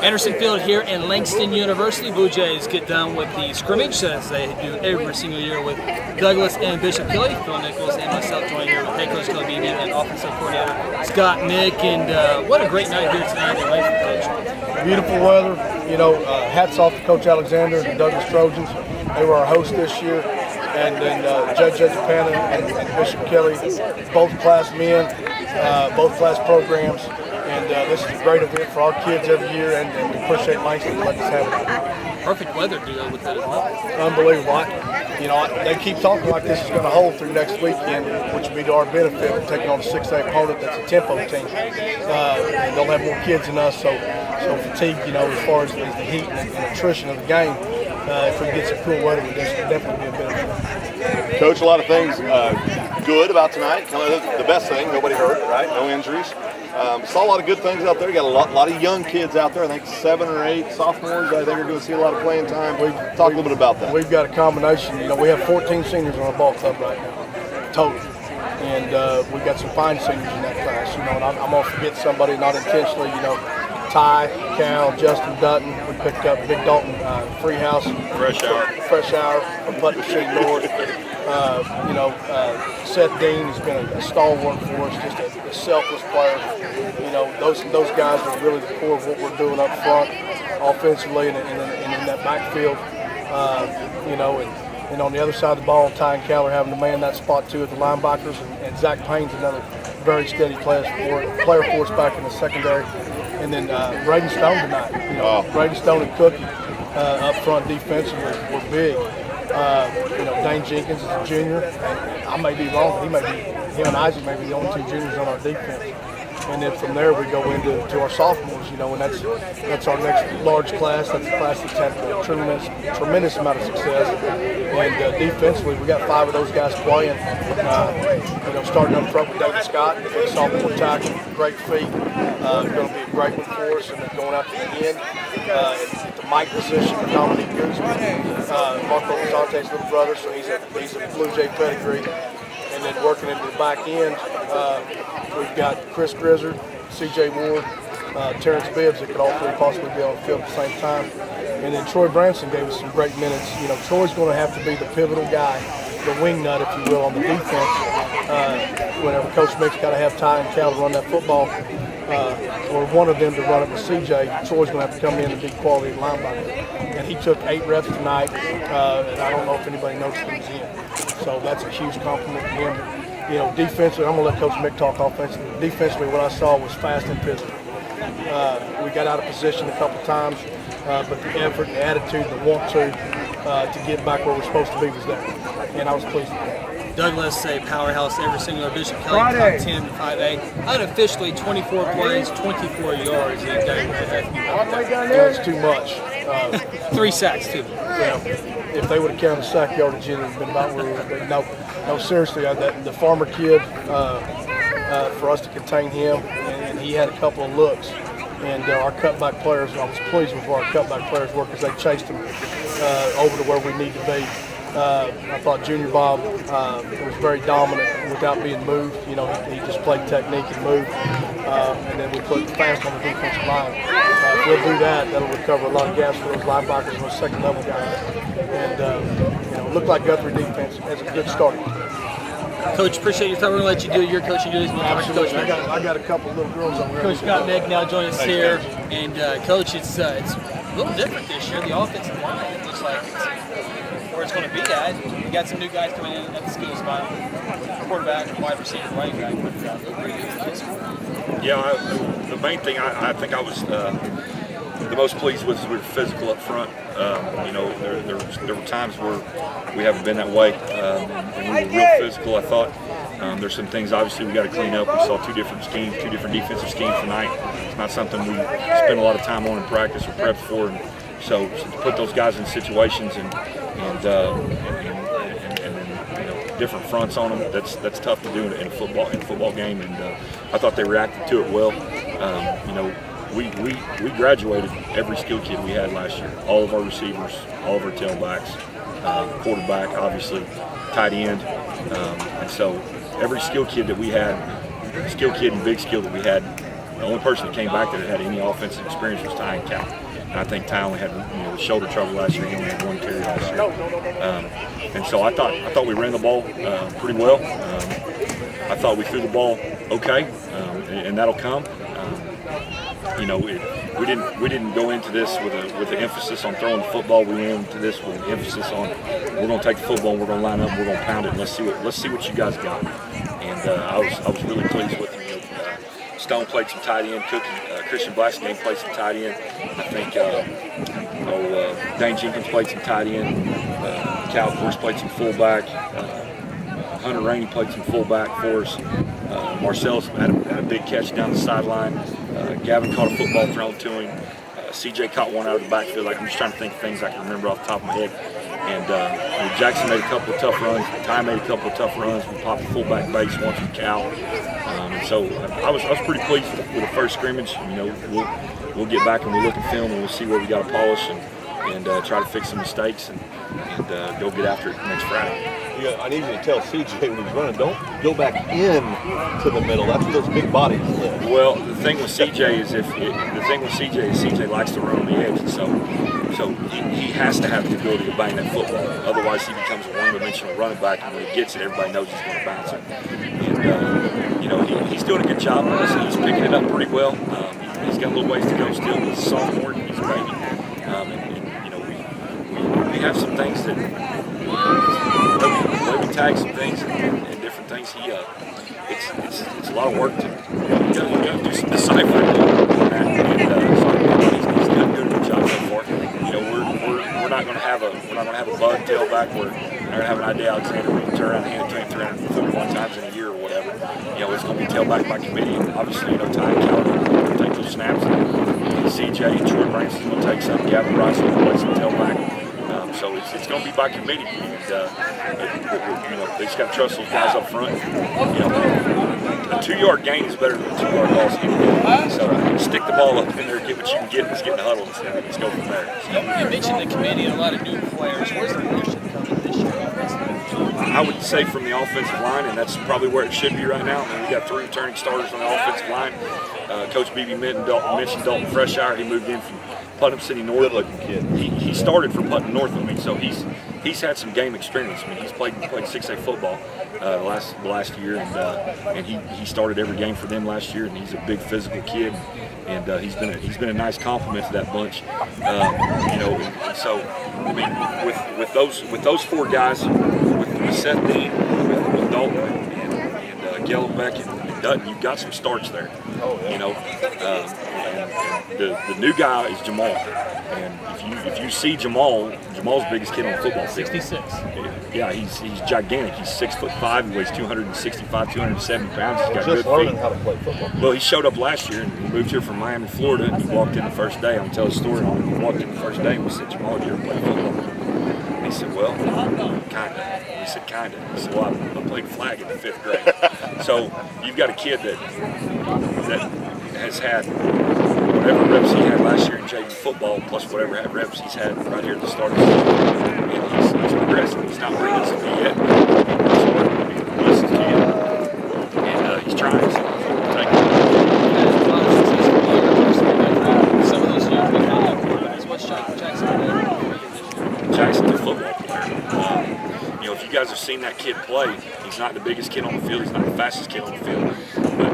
Anderson Field here in Langston University. Blue Jays get done with the scrimmage as they do every single year with Douglas and Bishop Kelly. Phil Nichols and myself joined here with head coach Kelly Beebe and offensive coordinator Scott Nick. And what a great night here tonight in Langston, Coach. Beautiful weather. You know, hats off to Coach Alexander and the Douglas Trojans. They were our hosts this year. And then Judge Japana and Bishop Kelly, both class men, both class programs. And this is a great event for our kids every year, and we appreciate Langston to let us have it. Perfect weather to go with that as well. Unbelievable. You know, they keep talking like this is going to hold through next weekend, which will be to our benefit. We're taking on a 6A opponent that's a tempo team. And they'll have more kids than us, so fatigue, you know, as far as the heat and attrition of the game, if we get some cool weather, this will definitely be a benefit. Coach, a lot of things good about tonight. The best thing, nobody hurt, right? No injuries. Saw a lot of good things out there. You got a lot of young kids out there. I think 7 or 8 sophomores. I think are going to see a lot of playing time. Talk a little bit about that. We've got a combination. You know, we have 14 seniors on our ball club right now, total. And we've got some fine seniors in that class. You know, and I'm going to forget somebody, not intentionally. You know, Ty, Cal, Justin Dutton. We picked up Big Dalton, Freehouse, Fresh Hour from Putnam City North. You know, Seth Dean has been a stalwart for us, just a selfless player. You know, those guys are really the core of what we're doing up front, offensively, and in that backfield. You know, and on the other side of the ball, Ty and Cal are having to man that spot too at the linebackers, and Zach Payne's another very steady player for us back in the secondary. And then Braden Stone tonight. You know, Braden Stone and Cookie up front defensively were big. You know, Dane Jenkins is a junior, and I may be wrong, but him and Isaac may be the only 2 juniors on our defense. And then from there we go into our sophomores, you know, and that's our next large class. That's a class that's had a tremendous amount of success. And defensively, we got 5 of those guys playing. You know, starting up front with David Scott, big sophomore tackle, great feet. Going to be a great one for us. And then going out to the end, at the Mike position, Dominic Guzman, Marco Lazante's little brother, so he's a Blue Jay pedigree. And then working into the back end, we've got Chris Grizzard, C.J. Ward, Terrence Bibbs that could all 3 possibly be on the field at the same time. And then Troy Branson gave us some great minutes. You know, Troy's going to have to be the pivotal guy, the wing nut, if you will, on the defense. Whenever Coach Mick's got to have Ty and Cal to run that football, or one of them to run it with C.J., Troy's going to have to come in and be quality linebacker. And he took 8 reps tonight, and I don't know if anybody noticed he was in. So that's a huge compliment to him. You know, defensively, I'm going to let Coach Mick talk offensively. Defensively, what I saw was fast and physical. We got out of position a couple times, but the effort and the attitude, the want to get back where we're supposed to be was there. And I was pleased with that. Douglas, a powerhouse every single year. Bishop Kelly, top 10 in 5A. Unofficially, 24 plays, 24 yards. It's too much. 3 sacks, too. Yeah. If they would have counted sack yardage, it would have been about where we would be. No, seriously, the Farmer kid, for us to contain him, and he had a couple of looks. And our cutback players, I was pleased with where our cutback players were because they chased him over to where we need to be. I thought Junior Bob was very dominant without being moved. You know, he just played technique and moved. And then we put fast on the defensive line. If we'll do that, that'll recover a lot of gaps for those linebackers and those second level guys. And you know, it looked like Guthrie defense has a good start. Coach, appreciate your time. We're going to let you do your coaching duties. Coach, I got a couple of little girls over there. Coach Scott Nick now joining us here. And Coach, it's a little different this year. The offensive line, it looks like it's where it's going to be at. We got some new guys coming in at the skill spot. Quarterback, wide receiver, running back. Yeah, the main thing I think I was the most pleased with is we were physical up front. You know, there were times where we haven't been that way, and we were real physical. I thought there's some things obviously we got to clean up. We saw 2 different schemes, 2 different defensive schemes tonight. It's not something we spend a lot of time on in practice or prep for. And so to put those guys in situations and different fronts on them, that's tough to do in a football game. And I thought they reacted to it well. You know, we graduated every skill kid we had last year. All of our receivers, all of our tailbacks, quarterback, obviously, tight end, and so every skill kid that we had, skill kid and big skill that we had, The only person that came back that had any offensive experience was Ty and Cal. And I think Ty only had shoulder trouble last year. He only had 1 carry last year. And so I thought we ran the ball pretty well. I thought we threw the ball okay, and that'll come. We didn't go into this with an emphasis on throwing the football. We went into this with an emphasis on we're going to take the football, and we're going to line up, and we're going to pound it, and let's see what you guys got. And I was really pleased with them. Stone played some tight end. Christian Blacksnake played some tight end. I think Dane Jenkins played some tight end. Cal, of course, played some fullback. Hunter Rainey played some fullback for us. Marcellus had a big catch down the sideline. Gavin caught a football thrown to him. CJ caught one out of the backfield. I'm just trying to think of things I can remember off the top of my head. And Jackson made a couple of tough runs. Ty made a couple of tough runs. We popped the fullback base once from Cal. And so I was pretty pleased with the first scrimmage. We'll get back and we'll look at film and we'll see where we got to polish and try to fix some mistakes and go get after it next Friday. Yeah, I need you to tell CJ when he's running, don't go back in to the middle. That's where those big bodies live. Well, the thing with CJ is CJ likes to run on the edge, and so he has to have the ability to bang that football. Otherwise, he becomes a one-dimensional running back, and when he gets it, everybody knows he's going to bounce it. And he's doing a good job. He's picking it up pretty well. He's got a little ways to go still. He's a sophomore. He's a baby. We have some things that we tag some things and different things. It's a lot of work to you got to do some deciphering on that. And he's done a good job so far. We're not going to have a bug tailback where we're going to have an idea Alexander we can turn around and hand it to him 341 times in a year or whatever. It's going to be tailback by committee. And obviously, Ty and Cal will take those snaps. And CJ and Troy Branson will take some. Gavin Bryson will play some tailback. So it's going to be by committee, and they just got to trust those guys up front. A 2-yard gain is better than a 2-yard loss. So stick the ball up in there, get what you can get, let's get in the huddle and let's go from there. So, you mentioned the committee and a lot of new players. Where's the leadership coming this year? I would say from the offensive line, and that's probably where it should be right now. We got 3 returning starters on the offensive line. Coach B.B. mentioned Dalton Freshire. He moved in from Putnam City North. Good-looking kid. He started for Putnam North with me, so he's had some game experience. He's played 6A football last year, and he started every game for them last year. And he's a big physical kid, and he's been a nice compliment to that bunch. And so with those 4 guys, with Seth Dean, with Dalton and Gellenbeck and Dutton, you've got some starts there. Oh, yeah. The new guy is Jamal, and if you see Jamal's the biggest kid on the football field. 66. Yeah, he's gigantic. He's 6'5". He weighs 265, 270 pounds. He's got Just good learning feet. how to play football. Well, he showed up last year and he moved here from Miami, Florida, and he walked in the first day. I'm gonna tell the story on him. He walked in the first day and we said, "Jamal, you ever play football?" And he said, "Well, kinda." We said, "Kinda." He said, "Well, I played flag in the 5th grade." So you've got a kid that has had whatever reps he had last year in JV football, plus whatever reps he's had right here at the start of the season. And he's progressing. He's not bringing us to me yet. He listens to you. And he's trying. So we'll take it. Some of those young people, what's Jackson's a football player. If you guys have seen that kid play, he's not the biggest kid on the field. He's not the fastest kid on the field. But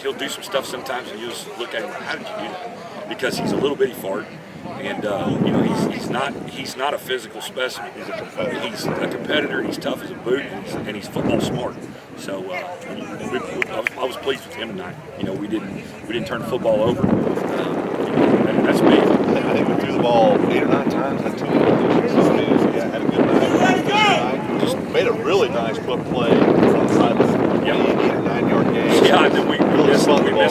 he'll do some stuff sometimes, and you'll just look at him like, how did you do that? Because he's a little bitty fart, and he's not a physical specimen. He's a competitor. He's tough as a boot, and he's football smart. So I was pleased with him tonight. We didn't turn the football over. That's big. I think we threw the ball 8 or 9 times. Had 2 interceptions. Yeah, had a good night. Just made a really nice quick play from the sideline. Yeah. 8 or 9 yard gain. Yeah, and then we missed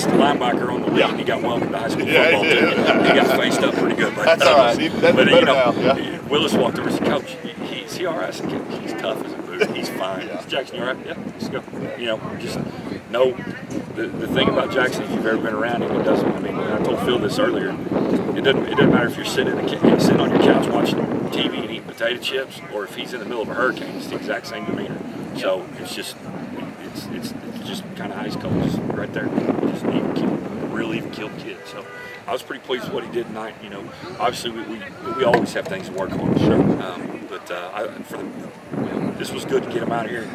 the linebacker on the lead. Yeah. He got welcomed to high school football too. He got faced up pretty good. That's all right. That's better now. Yeah. Willis walked over and said, "Coach, is he all right?" I said, "He's tough as a boot. He's fine." Yeah. Jackson, you all right? Yeah, let's go. Just know the thing about Jackson, if you've ever been around him, it doesn't. I told Phil this earlier. It doesn't matter if you're sitting on your couch watching TV and eating potato chips, or if he's in the middle of a hurricane. It's the exact same demeanor. So it's just kind of ice cold, just right there. Just keep leave and kill the kid. So I was pretty pleased with what he did tonight. You know, obviously we always have things to work on. Sure. This was good to get him out of here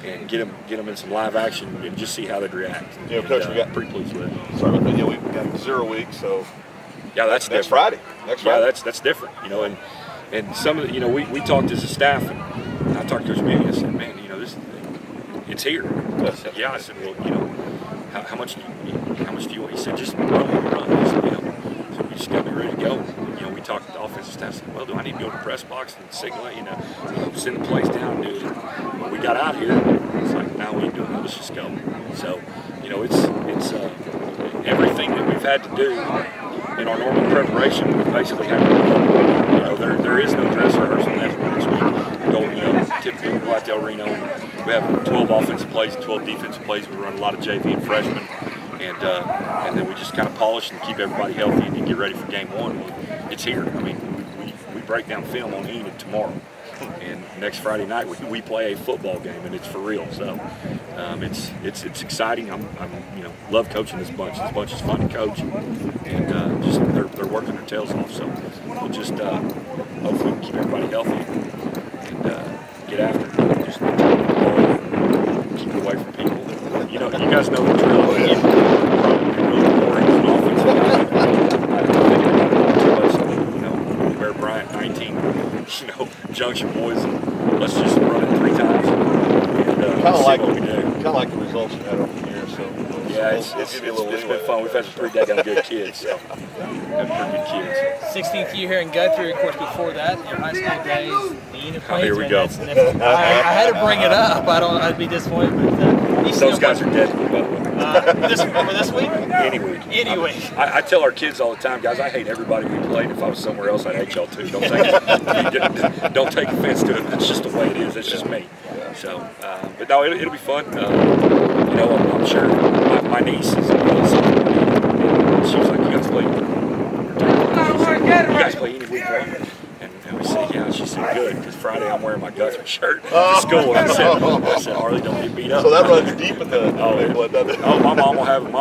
and get him in some live action and just see how they'd react. You know, Coach, we got pretty pleased with it. Sorry, but we got 0 weeks, so yeah, that's next different. Friday. Next Friday. Yeah, that's different. You know, and some of the, you know, we talked as a staff, and I talked to Coach Manny. I said, man, you know, it's here. I said, yeah. I said, well, you know, how much do you want? He said, just run. I said, you know, so we just got to be ready to go. You know, we talked to the offensive staff. Said, well, do I need to go to the press box and signal it? You know, send the plays down, do it. When we got out here, it's like, now we ain't doing that. Let's just go. So, you know, it's everything that we've had to do in our normal preparation. We basically have to do. You know, there is no dress rehearsal afterwards. We go, you know, typically we go out to El Reno. We have 12 offensive plays, 12 defensive plays. We run a lot of JV and freshmen, and then we just kind of polish and keep everybody healthy and get ready for game one. It's here. I mean, we break down film on Enid tomorrow, and next Friday night we play a football game, and it's for real. So it's exciting. I'm you know, love coaching this bunch. This bunch is fun to coach, and just they're working their tails off. So we'll just hopefully keep everybody healthy and get after it. Just keep it away from people. You know, you guys know the drill. Probably really boring as an offensive guy. I don't think about too much. You know, Bear Bryant 19. You know, Junction boys. And let's just run it 3 times. And Kind of like what we do. Kind of like the results we had over the years. So yeah, it's been fun. We've had some pretty daggone good kids. So had pretty good kids. 16th year here in Guthrie, of course. Before that, your high school days. Here we go. I had to bring it up. I'd be disappointed. But, those guys are dead, by the way. For this week? Any week. Any week. I tell our kids all the time, guys, I hate everybody we played. If I was somewhere else, I'd hate y'all too. Don't take offense to it. That's just the way it is. That's just me. So, but no, it'll be fun. You know, I'm sure my niece is she was like, you guys play. You guys play any week, right? And we said, yeah. She said, good, because Friday I'm wearing my Guthrie shirt to school. I said, Harley, don't get beat up. So that runs deep in the blood, doesn't it? Oh, my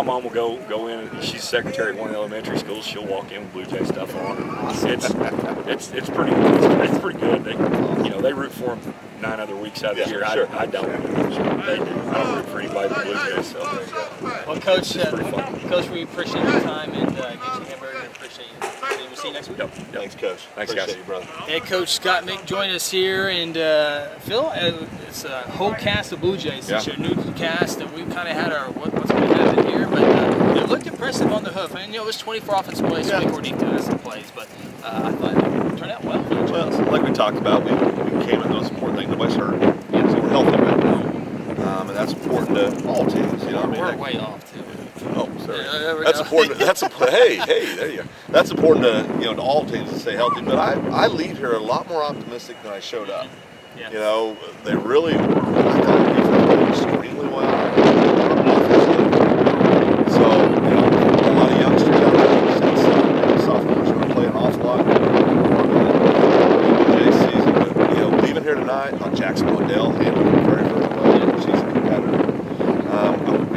mom will go in. And she's secretary at one of the elementary schools. She'll walk in with Blue Jay stuff on. It's pretty good. They root for them 9 other weeks out of the year. Sure. I don't. They do. I don't root for anybody but Blue Jays. So. Well, Coach, we appreciate your time and get you a hamburger. And appreciate you. We'll see you next week. Yep. Thanks, Coach. Thanks, appreciate guys. you, brother. Head Coach Scott Mick joined us here, and Phil, it's a whole cast of Blue Jays. It's a new cast that we've kind of had our what's going to happen here, but it looked impressive on the hoof. And it was 24 offensive plays, 24 defensive plays, but I thought it turned out well. Well, like we talked about, we came in those important things. Nobody's hurt, so we're healthy right now, and that's important to all teams. You know, we're way off too. Oh, sorry. Yeah, that's important. Hey, there you go. That's important to all teams to stay healthy. But I leave here a lot more optimistic than I showed up. Yeah. You know, they really, I thought the defense played extremely well. So, you know, a lot of youngsters out there, sophomores are playing an awful lot. season, but leaving here tonight, I thought Jackson Waddell handled it very, very well. She's a competitor.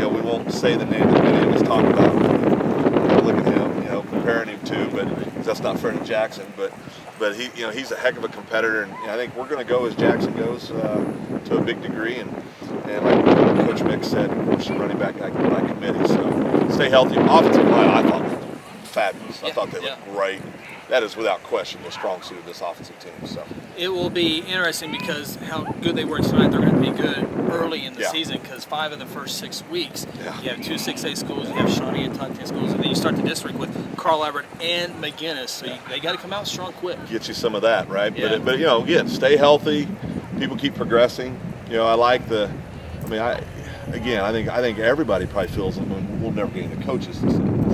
We won't say the name that many of us talk about. Look at him, comparing him to, but that's not fair to Jackson. But he, he's a heck of a competitor, and I think we're going to go as Jackson goes to a big degree. And like Coach Mick said, she's running back by committee. So stay healthy. Offensive line, I thought was fabulous. I thought they looked great. That is without question the strong suit of this offensive team. So it will be interesting because how good they were tonight. They're going to be good early in the season because 5 of the first 6 weeks you have 2 6A schools, you have Shawnee and Tunkton schools, and then you start the district with Carl Albert and McGinnis. So they got to come out strong quick. Get you some of that, right? Yeah. But again, stay healthy. People keep progressing. I like I think everybody probably feels that we'll never get into coaches this season. I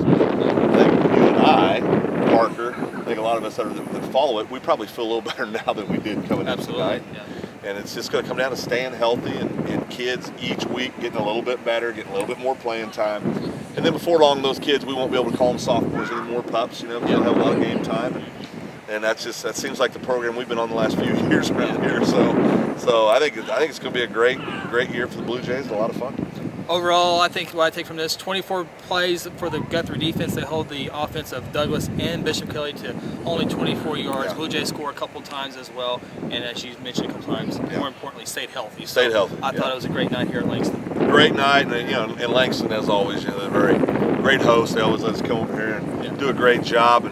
think you and I, Parker, I think a lot of us that follow it, we probably feel a little better now than we did coming into tonight. Yeah. And it's just going to come down to staying healthy and kids each week getting a little bit better, getting a little bit more playing time. And then before long, those kids, we won't be able to call them sophomores anymore, pups, because they'll have a lot of game time. And that seems like the program we've been on the last few years around here. So I think it's going to be a great year for the Blue Jays and a lot of fun. Overall, I think what I take from this, 24 plays for the Guthrie defense. They hold the offense of Douglas and Bishop Kelly to only 24 yards. Yeah. Blue Jays score a couple times as well, and as you mentioned a couple times, more importantly, stayed healthy. Stayed healthy, I thought it was a great night here at Langston. Great night, and and Langston, as always, they're a very great host. They always let us come over here and do a great job,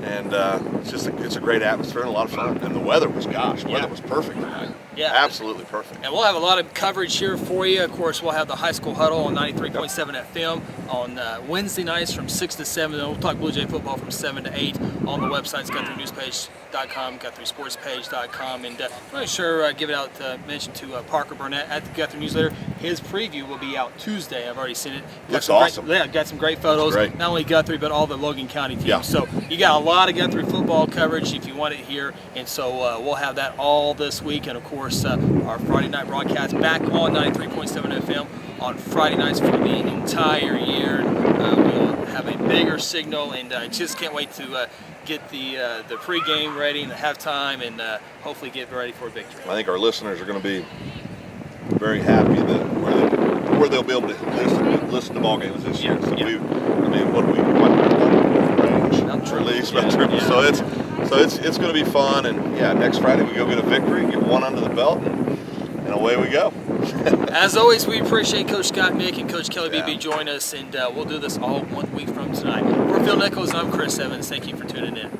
and it's a great atmosphere and a lot of fun. And the weather was perfect tonight. Yeah, absolutely perfect. And we'll have a lot of coverage here for you. Of course, we'll have the high school huddle on 93.7 FM on Wednesday nights from 6 to 7. And we'll talk Blue Jay football from 7 to 8 on the websites, GuthrieNewsPage.com, GuthrieSportsPage.com. And I'm not sure, give it out, mention to Parker Burnett at the Guthrie Newsletter. His preview will be out Tuesday. I've already seen it. Looks awesome. Got some great photos. Not only Guthrie, but all the Logan County teams. Yeah. So you got a lot of Guthrie football coverage if you want it here. And so we'll have that all this week. And of course, our Friday night broadcast back on 93.7 FM on Friday nights for the entire year. We'll have a bigger signal, and I just can't wait to get the pregame ready and the halftime, and hopefully get ready for a victory. I think our listeners are going to be very happy that where they'll be able to listen to ball games this year. So what do we range? At least, so it's going to be fun, and next Friday we go get a victory, get one under the belt, and away we go. As always, we appreciate Coach Scott Mick and Coach Kelly BB join us, and we'll do this all 1 week from tonight. For Phil Nichols, I'm Chris Evans. Thank you for tuning in.